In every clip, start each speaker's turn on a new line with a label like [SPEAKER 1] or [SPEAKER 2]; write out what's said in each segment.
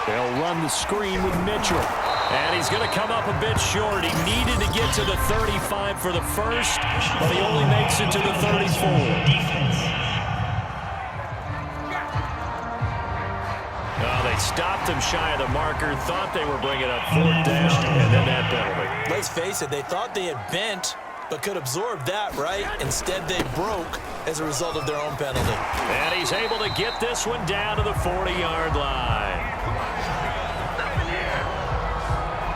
[SPEAKER 1] They'll run the screen with Mitchell. And he's going to come up a bit short. He needed to get to the 35 for the first, but he only makes it to the 34. They stopped him shy of the marker, thought they were bringing up fourth down, and then that penalty.
[SPEAKER 2] Let's face it, they thought they had bent, but could absorb that, right? Instead, they broke as a result of their own penalty.
[SPEAKER 1] And he's able to get this one down to the 40-yard line.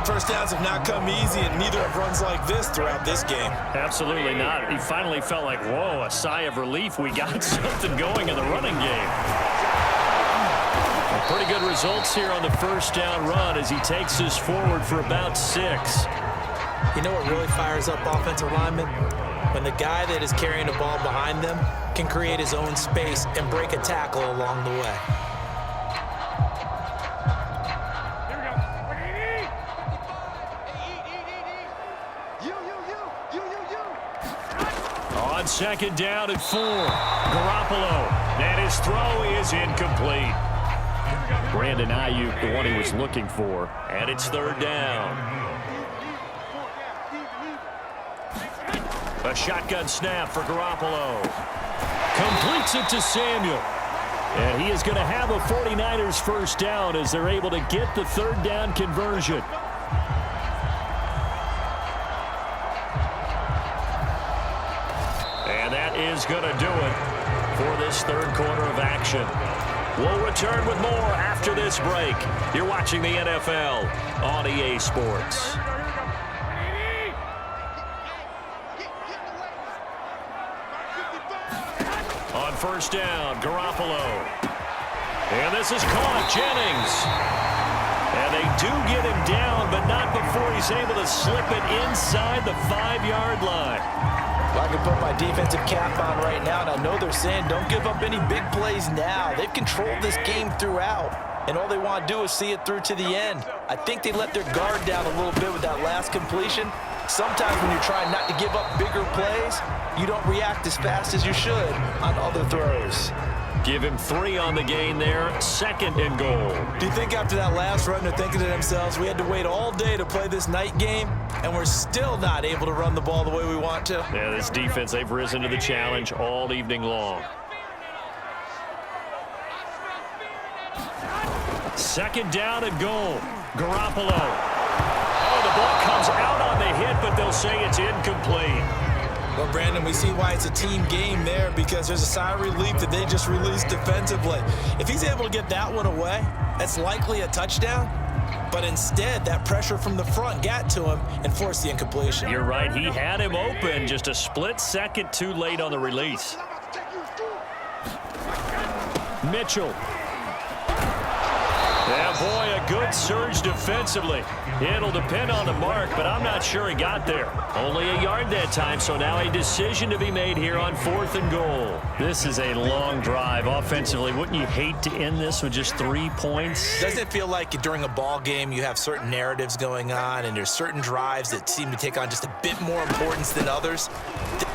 [SPEAKER 2] First downs have not come easy, and neither have runs like this throughout this game.
[SPEAKER 1] Absolutely not. He finally felt like, whoa, a sigh of relief. We got something going in the running game. Pretty good results here on the first down run as he takes us forward for about 6.
[SPEAKER 2] You know what really fires up offensive linemen? When the guy that is carrying the ball behind them can create his own space and break a tackle along the way.
[SPEAKER 1] On second down and 4, Garoppolo. And his throw is incomplete. Brandon Ayuk, the one he was looking for, and it's third down. A shotgun snap for Garoppolo. Completes it to Samuel. And he is going to have a 49ers first down as they're able to get the third down conversion. And that is going to do it for this third quarter of action. We'll return with more after this break. You're watching the NFL on EA Sports. On first down, Garoppolo. And this is caught, Jennings. And they do get him down, but not before he's able to slip it inside the 5-yard line.
[SPEAKER 2] Well, I can put my defensive cap on right now, and I know they're saying don't give up any big plays now. They've controlled this game throughout, and all they want to do is see it through to the end. I think they let their guard down a little bit with that last completion. Sometimes when you're trying not to give up bigger plays, you don't react as fast as you should on other throws.
[SPEAKER 1] Give him 3 on the gain there, 2nd and goal.
[SPEAKER 2] Do you think after that last run they're thinking to themselves, we had to wait all day to play this night game, and we're still not able to run the ball the way we want to?
[SPEAKER 1] Yeah, this defense, they've risen to the challenge all evening long. 2nd down and goal. Garoppolo. Oh, the ball comes out on the hit, but they'll say it's incomplete.
[SPEAKER 2] Well, Brandon, we see why it's a team game there, because there's a sigh of relief that they just released defensively. If he's able to get that one away, that's likely a touchdown. But instead, that pressure from the front got to him and forced the incompletion.
[SPEAKER 1] You're right. He had him open, just a split second too late on the release. Mitchell. Yeah, boy, a good surge defensively. It'll depend on the mark, but I'm not sure he got there. Only a yard that time, so now a decision to be made here on 4th and goal. This is a long drive offensively. Wouldn't you hate to end this with just 3 points?
[SPEAKER 2] Doesn't it feel like during a ball game you have certain narratives going on and there's certain drives that seem to take on just a bit more importance than others?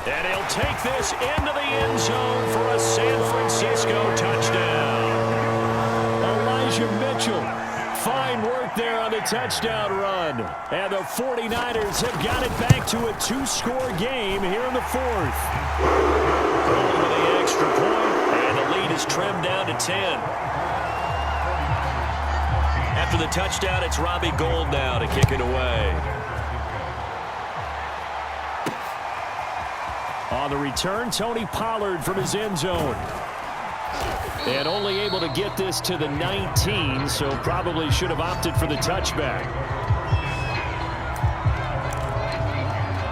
[SPEAKER 1] And he'll take this into the end zone for a San Francisco touchdown. Mitchell, fine work there on the touchdown run. And the 49ers have got it back to a 2-score game here in the 4th. Going for the extra point, and the lead is trimmed down to 10. After the touchdown, it's Robbie Gould now to kick it away. On the return, Tony Pollard from his end zone. And only able to get this to the 19, so probably should have opted for the touchback.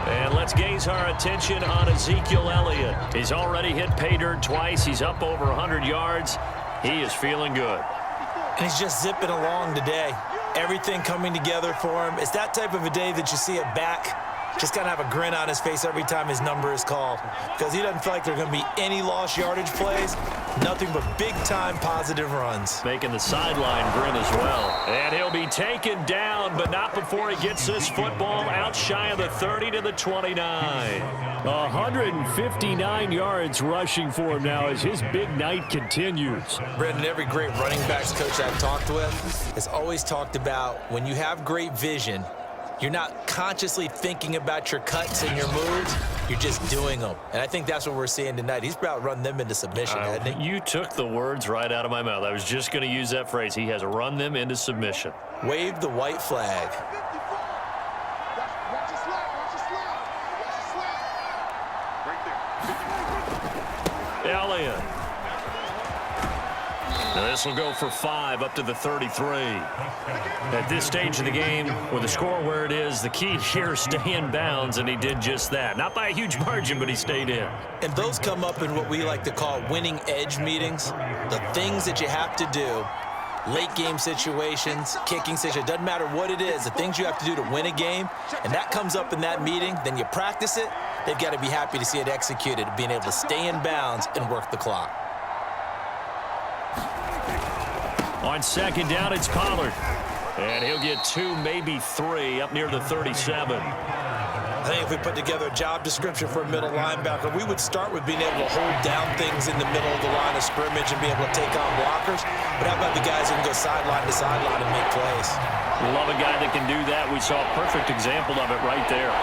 [SPEAKER 1] And let's gaze our attention on Ezekiel Elliott. He's already hit pay dirt twice. He's up over 100 yards. He is feeling good.
[SPEAKER 2] And he's just zipping along today. Everything coming together for him. It's that type of a day that you see a back Just got to have a grin on his face every time his number is called because he doesn't feel like there are going to be any lost yardage plays, nothing but big-time positive runs.
[SPEAKER 1] Making the sideline grin as well. And he'll be taken down, but not before he gets this football out shy of the 30 to the 29. 159 yards rushing for him now as his big night continues.
[SPEAKER 2] Brendan, every great running backs coach I've talked with has always talked about when you have great vision, you're not consciously thinking about your cuts and your moves. You're just doing them. And I think that's what we're seeing tonight. He's about run them into submission, hasn't he?
[SPEAKER 1] You took the words right out of my mouth. I was just going to use that phrase. He has run them into submission.
[SPEAKER 2] Wave the white flag.
[SPEAKER 1] Elliott. Now this will go for 5 up to the 33. At this stage of the game, with the score where it is, the key here is stay in bounds, and he did just that. Not by a huge margin, but he stayed in.
[SPEAKER 2] And those come up in what we like to call winning edge meetings. The things that you have to do, late game situations, kicking situations, doesn't matter what it is, the things you have to do to win a game, and that comes up in that meeting, then you practice it, they've got to be happy to see it executed, being able to stay in bounds and work the clock.
[SPEAKER 1] On second down, it's Pollard. And he'll get 2, maybe 3 up near the 37.
[SPEAKER 2] I think if we put together a job description for a middle linebacker, we would start with being able to hold down things in the middle of the line of scrimmage and be able to take on blockers. But how about the guys who can go sideline to sideline and make plays?
[SPEAKER 1] Love a guy that can do that. We saw a perfect example of it right there.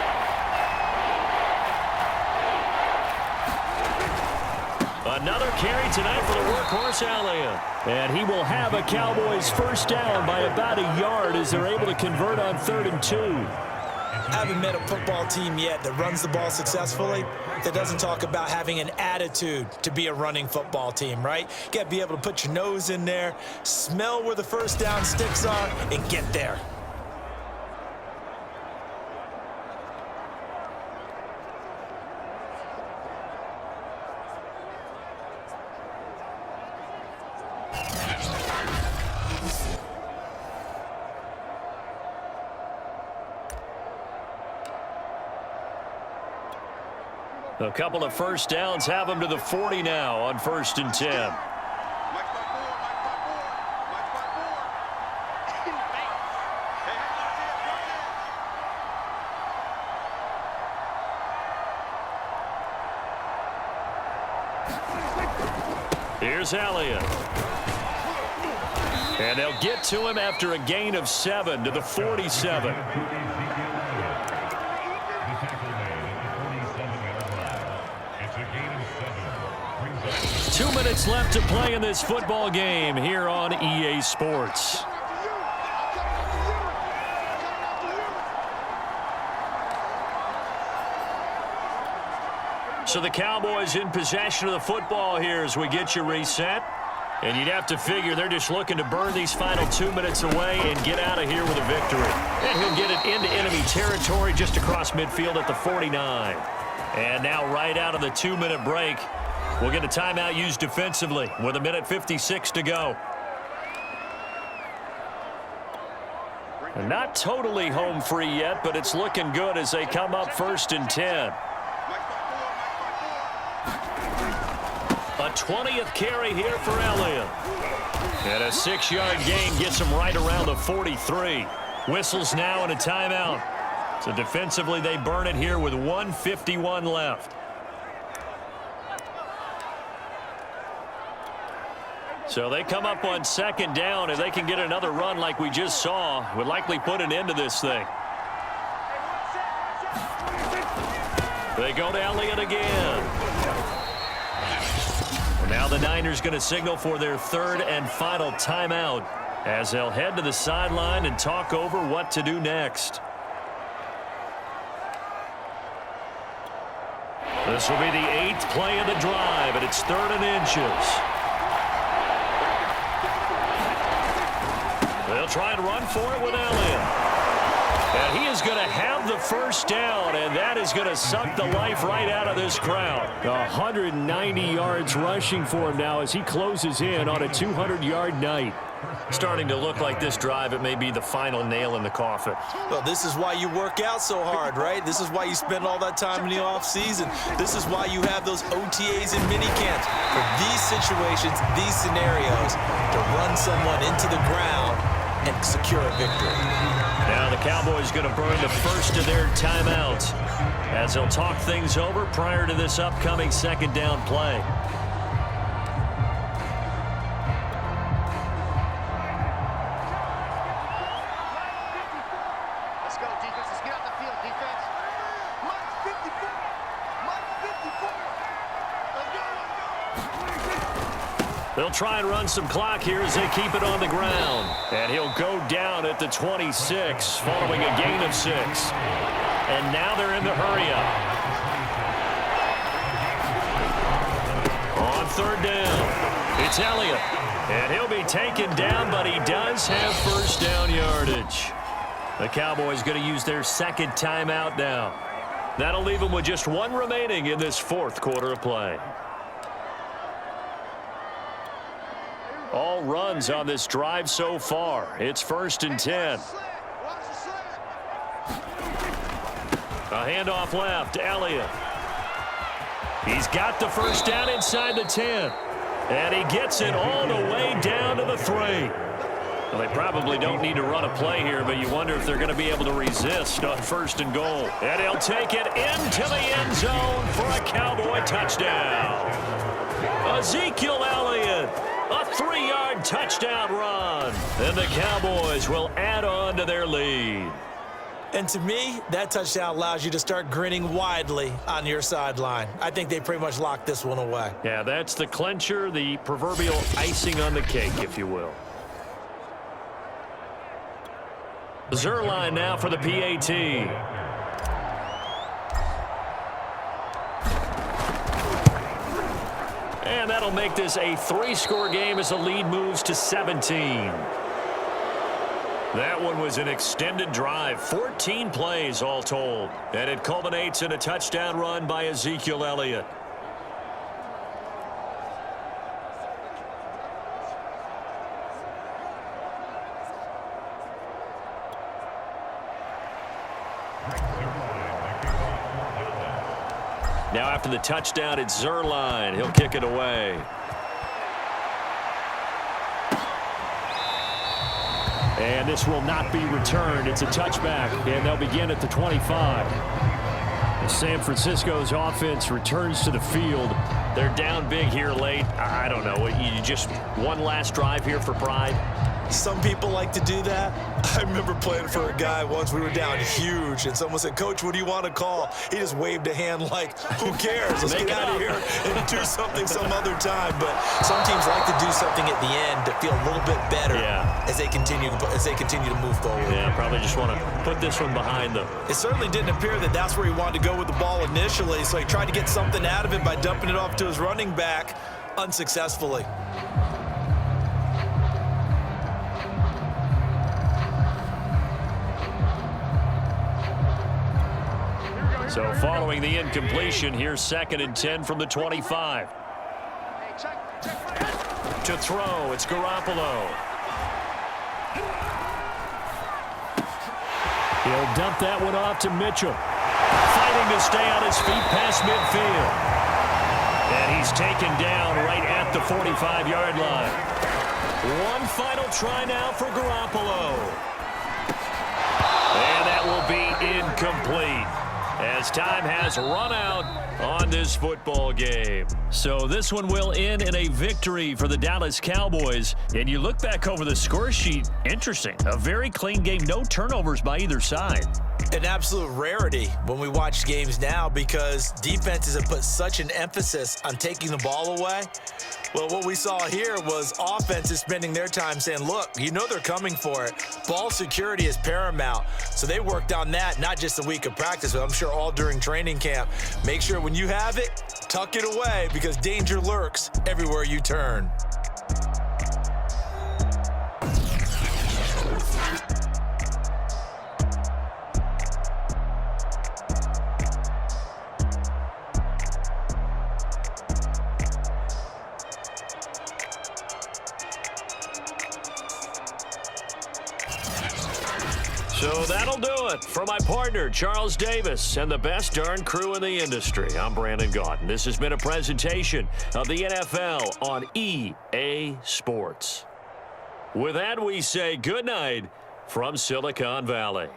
[SPEAKER 1] Another carry tonight for the workhorse Elliott. And he will have a Cowboys first down by about a yard as they're able to convert on 3rd and 2.
[SPEAKER 2] I haven't met a football team yet that runs the ball successfully that doesn't talk about having an attitude to be a running football team, right? You got to be able to put your nose in there, smell where the first down sticks are, and get there.
[SPEAKER 1] A couple of first downs have him to the 40 now on 1st and 10. Here's Elliott. And they'll get to him after a gain of 7 to the 47. 2 minutes left to play in this football game here on EA Sports. So the Cowboys in possession of the football here as we get you reset. And you'd have to figure they're just looking to burn these final 2 minutes away and get out of here with a victory. And he'll get it into enemy territory just across midfield at the 49. And now right out of the 2-minute break, we'll get a timeout used defensively with 1:56 to go. And not totally home free yet, but it's looking good as they come up 1st and 10. A 20th carry here for Elliott. And a 6-yard gain gets him right around the 43. Whistles now and a timeout. So defensively they burn it here with 1:51 left. So they come up on 2nd down. If they can get another run like we just saw, would likely put an end to this thing. They go to Elliott again. Well, now the Niners going to signal for their 3rd and final timeout as they'll head to the sideline and talk over what to do next. This will be the 8th play of the drive, and it's 3rd and inches. They'll try and run for it with Elliott. And he is going to have the first down, and that is going to suck the life right out of this crowd. 190 yards rushing for him now as he closes in on a 200-yard night. Starting to look like this drive, it may be the final nail in the coffin.
[SPEAKER 2] Well, this is why you work out so hard, right? This is why you spend all that time in the offseason. This is why you have those OTAs and minicamps. For these situations, these scenarios, to run someone into the ground and secure a victory.
[SPEAKER 1] Now the Cowboys going to burn the first of their timeouts as they'll talk things over prior to this upcoming second down play. They'll try and run some clock here as they keep it on the ground. And he'll go down at the 26 following a gain of 6. And now they're in the hurry-up. On third down, it's Elliott. And he'll be taken down, but he does have first down yardage. The Cowboys going to use their second timeout now. That'll leave them with just one remaining in this fourth quarter of play. All runs on this drive so far. It's 1st and 10. A handoff left, Elliott. He's got the first down inside the 10. And he gets it all the way down to the 3. Well, they probably don't need to run a play here, but you wonder if they're going to be able to resist on 1st and goal. And he'll take it into the end zone for a Cowboy touchdown. Ezekiel Elliott. A 3-yard touchdown run. And the Cowboys will add on to their lead.
[SPEAKER 2] And to me, that touchdown allows you to start grinning widely on your sideline. I think they pretty much locked this one away.
[SPEAKER 1] Yeah, that's the clincher, the proverbial icing on the cake, if you will. Zerline now for the PAT. And that'll make this a 3-score game as the lead moves to 17. That one was an extended drive, 14 plays all told. And it culminates in a touchdown run by Ezekiel Elliott. Now after the touchdown, it's Zerline. He'll kick it away. And this will not be returned. It's a touchback, and they'll begin at the 25. San Francisco's offense returns to the field. They're down big here late. I don't know. You just one last drive here for pride?
[SPEAKER 2] Some people like to do that. I remember playing for a guy once. We were down huge, and someone said, "Coach, what do you want to call?" He just waved a hand like, "Who cares? Let's get out of here and do something some other time." But some teams like to do something at the end to feel a little bit better as they continue to move forward.
[SPEAKER 1] Yeah, probably just want to put this one behind them.
[SPEAKER 2] It certainly didn't appear that that's where he wanted to go with the ball initially, so he tried to get something out of it by dumping it off to his running back unsuccessfully.
[SPEAKER 1] So following the incompletion, here's 2nd and 10 from the 25. To throw, it's Garoppolo. He'll dump that one off to Mitchell. Fighting to stay on his feet past midfield. And he's taken down right at the 45-yard line. One final try now for Garoppolo. And that will be incomplete, as time has run out on this football game. So this one will end in a victory for the Dallas Cowboys. And you look back over the score sheet, interesting. A very clean game, no turnovers by either side.
[SPEAKER 2] An absolute rarity when we watch games now, because defenses have put such an emphasis on taking the ball away. Well, what we saw here was offenses spending their time saying, look, you know they're coming for it. Ball security is paramount. So they worked on that, not just a week of practice, but I'm sure all during training camp. Make sure when you have it, tuck it away, because danger lurks everywhere you turn.
[SPEAKER 1] So that'll do it. For my partner, Charles Davis, and the best darn crew in the industry, I'm Brandon Gaudin. This has been a presentation of the NFL on EA Sports. With that, we say good night from Silicon Valley.